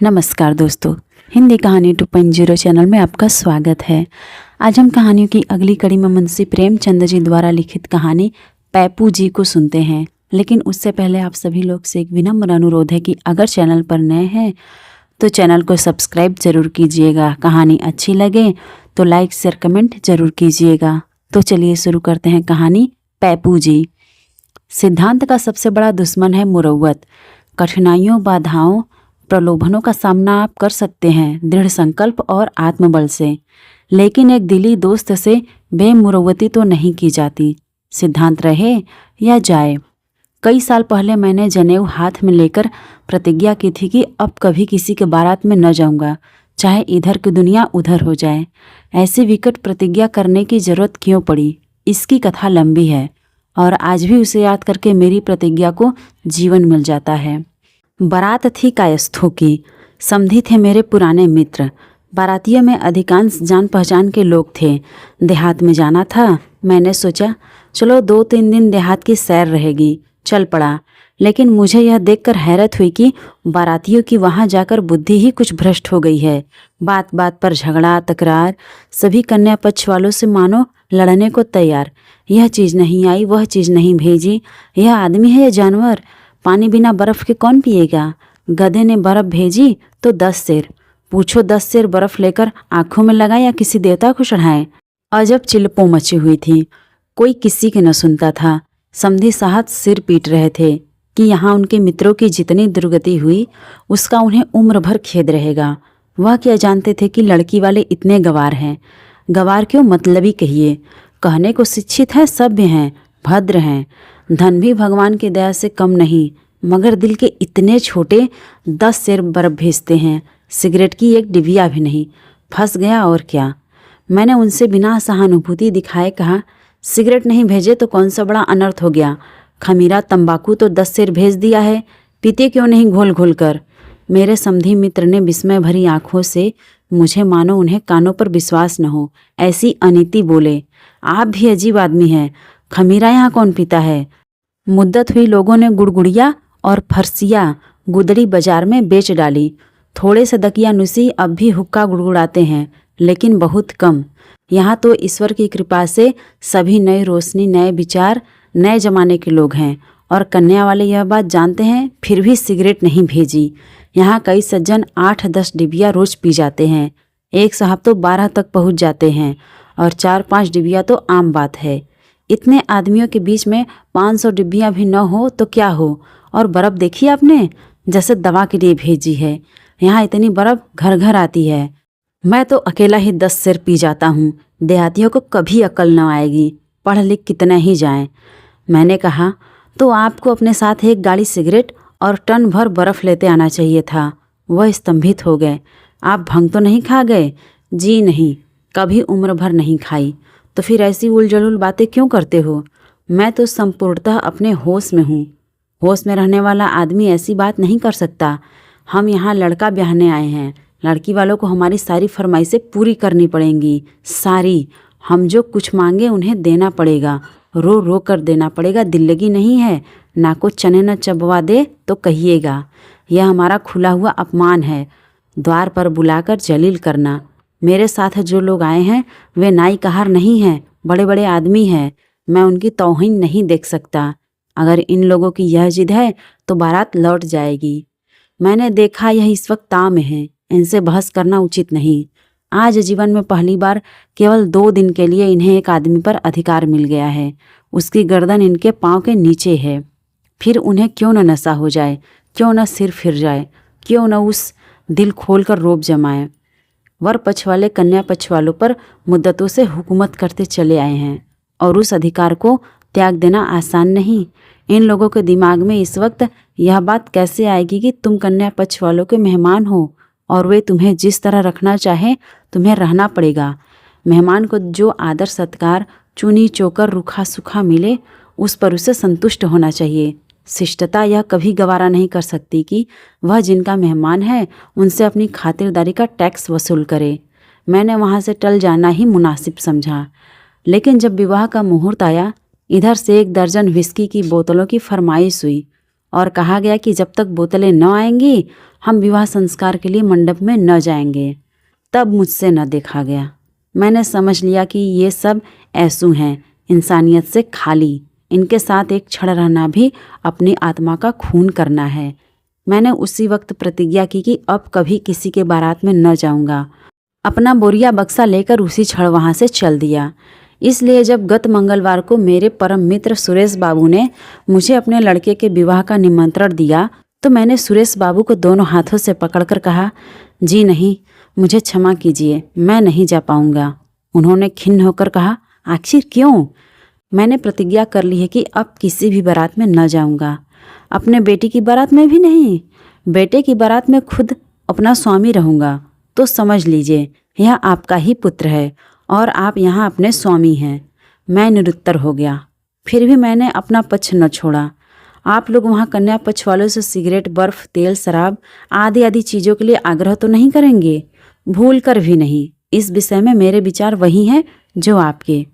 नमस्कार दोस्तों, हिंदी कहानी 2.0 चैनल में आपका स्वागत है। आज हम कहानियों की अगली कड़ी में मुंशी प्रेमचंद जी द्वारा लिखित कहानी पैपू जी को सुनते हैं। लेकिन उससे पहले आप सभी लोग से एक विनम्र अनुरोध है कि अगर चैनल पर नए हैं तो चैनल को सब्सक्राइब जरूर कीजिएगा। कहानी अच्छी लगे तो लाइक शेयर कमेंट जरूर कीजिएगा। तो चलिए शुरू करते हैं कहानी पैपू जी। सिद्धांत का सबसे बड़ा दुश्मन है मुरव्वत। कठिनाइयों, बाधाओं, प्रलोभनों का सामना आप कर सकते हैं दृढ़ संकल्प और आत्मबल से, लेकिन एक दिली दोस्त से बेमुरव्वती तो नहीं की जाती। सिद्धांत रहे या जाए। कई साल पहले मैंने जनेऊ हाथ में लेकर प्रतिज्ञा की थी कि अब कभी किसी के बारात में न जाऊंगा, चाहे इधर की दुनिया उधर हो जाए। ऐसी विकट प्रतिज्ञा करने की जरूरत क्यों पड़ी, इसकी कथा लंबी है और आज भी उसे याद करके मेरी प्रतिज्ञा को जीवन मिल जाता है। बारात थी कायस्थों की। समधी थे मेरे पुराने मित्र। बारातियों में अधिकांश जान पहचान के लोग थे। देहात में जाना था। मैंने सोचा चलो 2-3 दिन देहात की सैर रहेगी। चल पड़ा। लेकिन मुझे यह देखकर हैरत हुई कि बारातियों की वहाँ जाकर बुद्धि ही कुछ भ्रष्ट हो गई है। बात बात पर झगड़ा, तकरार, सभी कन्या पक्ष वालों से मानो लड़ने को तैयार। यह चीज़ नहीं आई, वह चीज़ नहीं भेजी। यह आदमी है या जानवर? पानी बिना बर्फ़ के कौन पिएगा? गधे ने बर्फ़ भेजी तो 10 सेर। पूछो 10 सेर बर्फ़ लेकर आंखों में लगाए या किसी देवता को चढ़ाएं? अजब चिल्पों मची हुई थी। कोई किसी के न सुनता था। समधी साहब सिर पीट रहे थे कि यहाँ उनके मित्रों की जितनी दुर्गति हुई उसका उन्हें उम्र भर खेद रहेगा। वह क्या जानते थे कि लड़की वाले इतने गंवार हैं। गंवार क्यों, मतलबी कहिए। कहने को शिक्षित हैं, सभ्य हैं, भद्र हैं। धन भी भगवान की दया से कम नहीं, मगर दिल के इतने छोटे 10 सेर बर्फ भेजते हैं। सिगरेट की एक डिबिया भी नहीं। फंस गया और क्या। मैंने उनसे बिना सहानुभूति दिखाए कहा, सिगरेट नहीं भेजे तो कौन सा बड़ा अनर्थ हो गया। खमीरा तंबाकू तो 10 सेर भेज दिया है, पीते क्यों नहीं घोल घोल कर। मेरे समधी मित्र ने विस्मय भरी आंखों से मुझे मानो उन्हें कानों पर विश्वास न हो ऐसी अनीति बोले, आप भी अजीब आदमी हैं। खमीरा यहाँ कौन पीता है? मुद्दत हुई लोगों ने गुड़गुड़िया और फरसिया गुदड़ी बाजार में बेच डाली। थोड़े से दकियानुसी अब भी हुक्का गुड़गुड़ाते हैं, लेकिन बहुत कम। यहाँ तो ईश्वर की कृपा से सभी नई रोशनी, नए विचार, नए जमाने के लोग हैं। और कन्या वाले यह बात जानते हैं, फिर भी सिगरेट नहीं भेजी। यहाँ कई सज्जन 8-10 डिबिया रोज पी जाते हैं। एक साहब तो 12 तक पहुँच जाते हैं और 4-5 डिबिया तो आम बात है। इतने आदमियों के बीच में 500 डिब्बियाँ भी न हो तो क्या हो। और बर्फ़ देखी आपने, जैसे दवा के लिए भेजी है। यहाँ इतनी बर्फ़ घर घर आती है। मैं तो अकेला ही 10 सेर पी जाता हूँ। देहातियों को कभी अकल न आएगी, पढ़ लिख कितना ही जाएं। मैंने कहा तो आपको अपने साथ एक गाड़ी सिगरेट और टन भर बर्फ़ लेते आना चाहिए था। वह स्तंभित हो गए। आप भंग तो नहीं खा गए? जी नहीं, कभी उम्र भर नहीं खाई। तो फिर ऐसी उलझुल बातें क्यों करते हो? मैं तो संपूर्णतः अपने होश में हूँ। होश में रहने वाला आदमी ऐसी बात नहीं कर सकता। हम यहाँ लड़का ब्याहने आए हैं। लड़की वालों को हमारी सारी फरमाइशें पूरी करनी पड़ेंगी, सारी। हम जो कुछ मांगे उन्हें देना पड़ेगा, रो रो कर देना पड़ेगा। दिल्लगी नहीं है। ना को चने न चबवा दे तो कहिएगा। यह हमारा खुला हुआ अपमान है। द्वार पर बुलाकर जलील करना। मेरे साथ जो लोग आए हैं वे नाई कहार नहीं हैं, बड़े बड़े आदमी हैं। मैं उनकी तौहीन नहीं देख सकता। अगर इन लोगों की यह जिद है तो बारात लौट जाएगी। मैंने देखा यह इस वक्त ताव में है। इनसे बहस करना उचित नहीं। आज जीवन में पहली बार केवल 2 दिन के लिए इन्हें एक आदमी पर अधिकार मिल गया है। उसकी गर्दन इनके पाँव के नीचे है। फिर उन्हें क्यों न नशा हो जाए, क्यों न सिर फिर जाए, क्यों न उस दिल खोल कर रोब जमाए। वर पक्ष वाले कन्या पक्ष वालों पर मुद्दतों से हुकूमत करते चले आए हैं और उस अधिकार को त्याग देना आसान नहीं। इन लोगों के दिमाग में इस वक्त यह बात कैसे आएगी कि तुम कन्या पक्ष वालों के मेहमान हो और वे तुम्हें जिस तरह रखना चाहें तुम्हें रहना पड़ेगा। मेहमान को जो आदर सत्कार, चुनी चोकर, रूखा सूखा मिले उस पर उसे संतुष्ट होना चाहिए। शिष्टता यह कभी गवारा नहीं कर सकती कि वह जिनका मेहमान है उनसे अपनी खातिरदारी का टैक्स वसूल करे। मैंने वहाँ से टल जाना ही मुनासिब समझा। लेकिन जब विवाह का मुहूर्त आया, इधर से 1 दर्जन विस्की की बोतलों की फरमाइश हुई और कहा गया कि जब तक बोतलें न आएंगी हम विवाह संस्कार के लिए मंडप में न जाएंगे। तब मुझसे न देखा गया। मैंने समझ लिया कि ये सब ऐसू हैं, इंसानियत से खाली। इनके साथ एक क्षण रहना भी अपनी आत्मा का खून करना है। मैंने उसी वक्त प्रतिज्ञा की कि अब कभी किसी के बारात में न जाऊंगा। अपना बोरिया बक्सा लेकर उसी क्षण वहाँ से चल दिया। इसलिए जब गत मंगलवार को मेरे परम मित्र सुरेश बाबू ने मुझे अपने लड़के के विवाह का निमंत्रण दिया तो मैंने सुरेश बाबू को दोनों हाथों से पकड़कर कहा, जी नहीं, मुझे क्षमा कीजिए, मैं नहीं जा पाऊंगा। उन्होंने खिन्न होकर कहा, आखिर क्यों? मैंने प्रतिज्ञा कर ली है कि अब किसी भी बारात में न जाऊंगा। अपने बेटी की बारात में भी नहीं। बेटे की बारात में खुद अपना स्वामी रहूंगा। तो समझ लीजिए यह आपका ही पुत्र है और आप यहाँ अपने स्वामी हैं। मैं निरुत्तर हो गया। फिर भी मैंने अपना पक्ष न छोड़ा। आप लोग वहाँ कन्या पक्ष वालों से सिगरेट, बर्फ, तेल, शराब आदि आदि चीज़ों के लिए आग्रह तो नहीं करेंगे? भूल कर भी नहीं। इस विषय में मेरे विचार वही हैं जो आपके।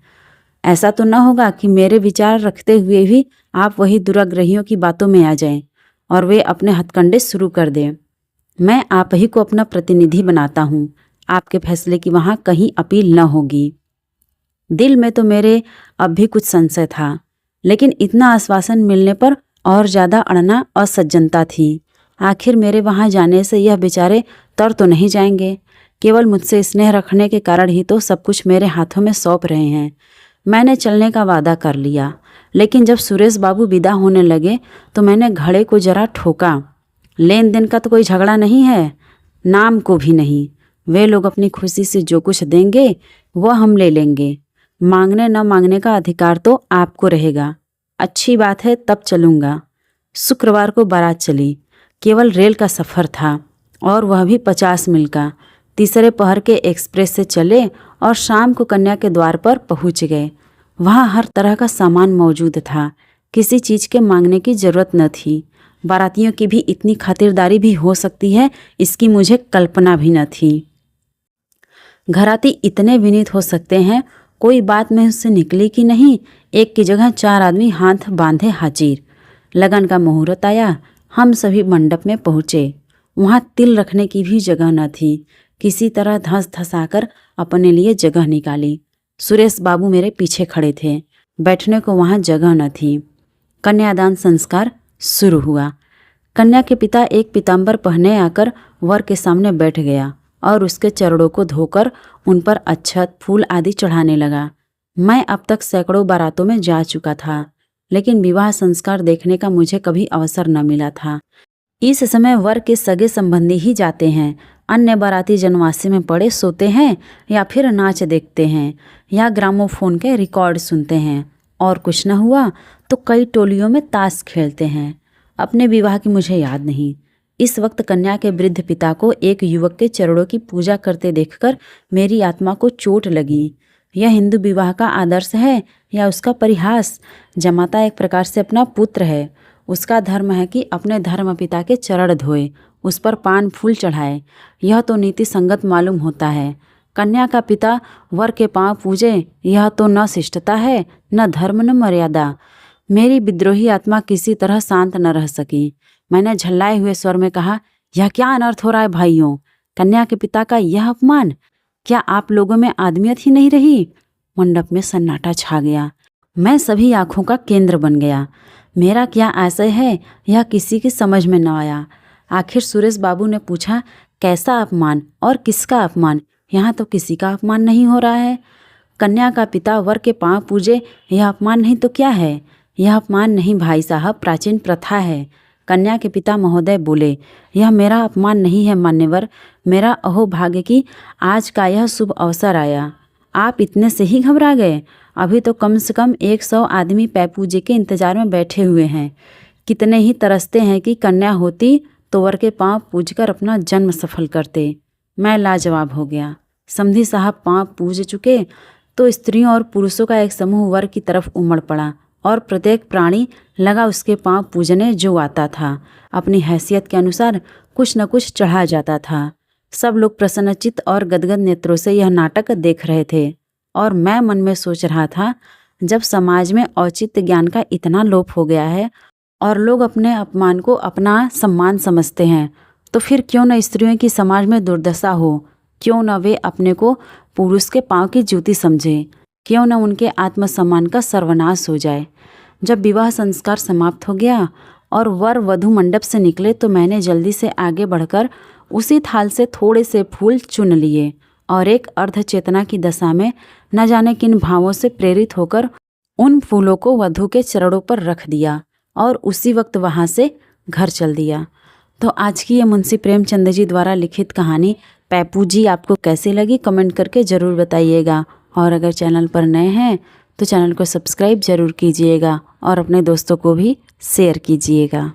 ऐसा तो न होगा कि मेरे विचार रखते हुए भी आप वही दुराग्रहियों की बातों में आ जाएं और वे अपने हथकंडे शुरू कर दें। मैं आप ही को अपना प्रतिनिधि बनाता हूँ। आपके फैसले की वहाँ कहीं अपील न होगी। दिल में तो मेरे अब भी कुछ संशय था, लेकिन इतना आश्वासन मिलने पर और ज़्यादा अड़ना असज्जनता थी। आखिर मेरे वहाँ जाने से यह बेचारे तर तो नहीं जाएंगे। केवल मुझसे स्नेह रखने के कारण ही तो सब कुछ मेरे हाथों में सौंप रहे हैं। मैंने चलने का वादा कर लिया, लेकिन जब सुरेश बाबू विदा होने लगे तो मैंने घड़े को जरा ठोका। लेन देन का तो कोई झगड़ा नहीं है, नाम को भी नहीं। वे लोग अपनी खुशी से जो कुछ देंगे वह हम ले लेंगे। मांगने न मांगने का अधिकार तो आपको रहेगा। अच्छी बात है, तब चलूँगा। शुक्रवार को बारात चली। केवल रेल का सफ़र था और वह भी 50 मील का। तीसरे पहर के एक्सप्रेस से चले और शाम को कन्या के द्वार पर पहुंच गए। वहाँ हर तरह का सामान मौजूद था। किसी चीज़ के मांगने की ज़रूरत न थी। बारातियों की भी इतनी खातिरदारी भी हो सकती है, इसकी मुझे कल्पना भी न थी। घराती इतने विनीत हो सकते हैं, कोई बात में उससे निकली कि नहीं, एक की जगह 4 आदमी हाथ बांधे हाजिर। लगन का मुहूर्त आया। हम सभी मंडप में पहुँचे। वहाँ तिल रखने की भी जगह न थी। किसी तरह धंस धंसाकर अपने लिए जगह निकाली। सुरेश बाबू मेरे पीछे खड़े थे। बैठने को वहाँ जगह न थी। कन्यादान संस्कार शुरू हुआ। कन्या के पिता एक पीताम्बर पहने आकर वर के सामने बैठ गया और उसके चरणों को धोकर उन पर अक्षत, फूल आदि चढ़ाने लगा। मैं अब तक सैकड़ों बारातों में जा चुका था, लेकिन विवाह संस्कार देखने का मुझे कभी अवसर न मिला था। इस समय वर के सगे संबंधी ही जाते हैं। अन्य बाराती जनवासी में पड़े सोते हैं या फिर नाच देखते हैं या ग्रामोफोन के रिकॉर्ड सुनते हैं, और कुछ न हुआ तो कई टोलियों में ताश खेलते हैं। अपने विवाह की मुझे याद नहीं। इस वक्त कन्या के वृद्ध पिता को एक युवक के चरणों की पूजा करते देखकर मेरी आत्मा को चोट लगी। यह हिंदू विवाह का आदर्श है या उसका परिहास? जमाता एक प्रकार से अपना पुत्र है। उसका धर्म है कि अपने धर्म पिता के चरण धोए, उस पर पान फूल चढ़ाए। यह तो नीति संगत मालूम होता है। कन्या का पिता वर के पांव पूजे, यह तो न शिष्टता है, न धर्म, न मर्यादा। मेरी विद्रोही आत्मा किसी तरह शांत न रह सकी। मैंने झल्लाए हुए स्वर में कहा, यह क्या अनर्थ हो रहा है भाइयों? कन्या के पिता का यह अपमान! क्या आप लोगों में आदमियत ही नहीं रही? मंडप में सन्नाटा छा गया। मैं सभी आंखों का केंद्र बन गया। मेरा क्या आशय है, यह किसी की समझ में न आया। आखिर सुरेश बाबू ने पूछा, कैसा अपमान और किसका अपमान? यहाँ तो किसी का अपमान नहीं हो रहा है। कन्या का पिता वर के पांव पूजे, यह अपमान नहीं तो क्या है? यह अपमान नहीं भाई साहब, प्राचीन प्रथा है। कन्या के पिता महोदय बोले, यह मेरा अपमान नहीं है मान्यवर, मेरा अहोभाग्य कि आज का यह शुभ अवसर आया। आप इतने से ही घबरा गए? अभी तो कम से कम 100 आदमी पैपूजे के इंतजार में बैठे हुए हैं। कितने ही तरसते हैं कि कन्या होती तो वर के पांव पूजकर अपना जन्म सफल करते। मैं लाजवाब हो गया। समधी साहब पांव पूज चुके तो स्त्रियों और पुरुषों का एक समूह वर की तरफ उमड़ पड़ा और प्रत्येक प्राणी लगा उसके पांव पूजने। जो आता था अपनी हैसियत के अनुसार कुछ न कुछ चढ़ा जाता था। सब लोग प्रसन्नचित्त और गदगद नेत्रों से यह नाटक देख रहे थे और मैं मन में सोच रहा था, जब समाज में औचित्य ज्ञान का इतना लोप हो गया है और लोग अपने अपमान को अपना सम्मान समझते हैं, तो फिर क्यों न स्त्रियों की समाज में दुर्दशा हो, क्यों न वे अपने को पुरुष के पाँव की जूती समझें, क्यों न उनके आत्मसम्मान का सर्वनाश हो जाए। जब विवाह संस्कार समाप्त हो गया और वर वधू मंडप से निकले तो मैंने जल्दी से आगे बढ़कर उसी थाल से थोड़े से फूल चुन लिए और एक अर्धचेतना की दशा में न जाने किन भावों से प्रेरित होकर उन फूलों को वधू के चरणों पर रख दिया और उसी वक्त वहाँ से घर चल दिया। तो आज की ये मुंशी प्रेमचंद जी द्वारा लिखित कहानी पैपू जी आपको कैसी लगी कमेंट करके ज़रूर बताइएगा। और अगर चैनल पर नए हैं तो चैनल को सब्सक्राइब ज़रूर कीजिएगा और अपने दोस्तों को भी शेयर कीजिएगा।